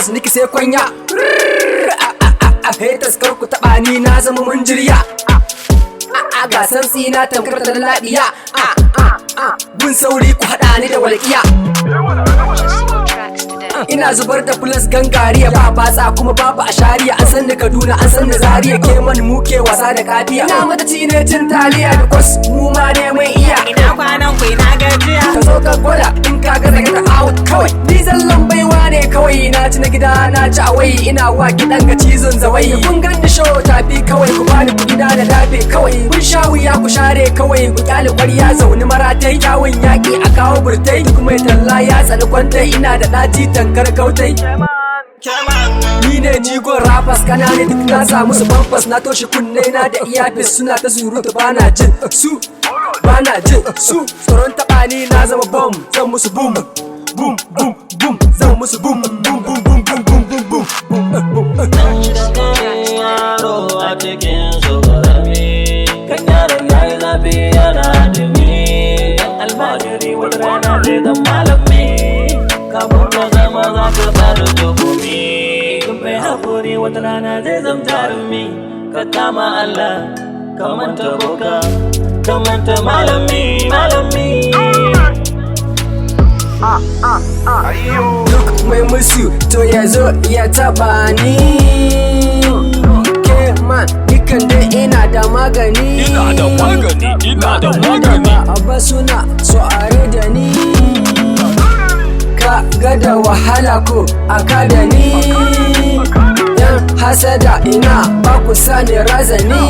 haters niki sai kwanya. Haters kar ku taba ni na zama munjiriya. Ga san tsina tamkar da labiya. Gun sauri ku hada ni da walƙiya. Ina zubar da plus gangariya ba batsa kuma babu ashariya. An san da Kaduna an san da Zaria ke man muke wasa da kafiya. Ina mata ci ne cin taliya da kwas mu ma ne mai iya. Ina kwanan ku ina gajiya. Ka zo ka gwada in ka ga daga out kawai. Ni zallan baiwa ne kawai na ci na gida na ci awai. Ina wa kiɗan ga cizon zawai. Kun ganni show tafi kawai ku bani kuɗi na da dafe kawai. Kun sha wuya ku share kawai ku kyale ƙwarya zauni maratai. Kyawun yaƙi a kawo burtai duk mai talla ya tsani kwantai. Ina da ɗaci tankar kautai. Ni ne jigon rappers kanane duk na samu su bambas. Na toshe kunne na da iyafis suna ta surutu bana jin su. Bana jin su tsoron taɓa ni na zama bomb. Zan musu boom boom boom boom. Zan musu boom boom boom boom boom boom boom boom. Yaro a cikin su karami, kan yaron yayi zafi yana dumi. Almajiri wata rana zai zama malami, kafin ka zama za ka fara tuhumi. Kun bai haƙuri wata rana zai zama jarumi. Ka kama Allah, ka manta boka, ka manta malami. Duk mai musu to ya zo ya taba ni. Ke man nikan dai ina da magani. Ina da magani. Abba suna so are da ni. Ka ga da wahala ko aka da ni. Yan hasada ina ba ku sani razani.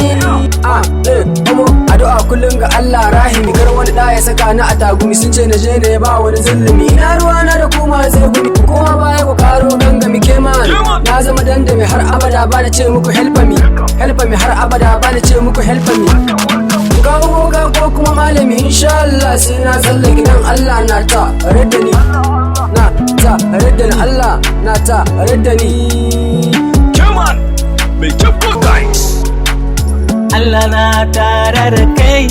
Amo addu'a kullum ga Allah rahimi. Kar wani da ya saka ni a tagumi. Sun ce na je ne ba wani zulumi. Ina ruwa na da kuma zai gumi. Kuma baya ku karo gangami ke man. Na zama dandami har abada ba na ce muku help me. Help me har abada ba na ce muku help me. Gawo ga ko kuma malami insha Allah sai na tsalle gidan Allah na ta radda ni. Na ta radda ni Allah na ta radda ni. Keman mai kyau guys. Allah na tare da kai.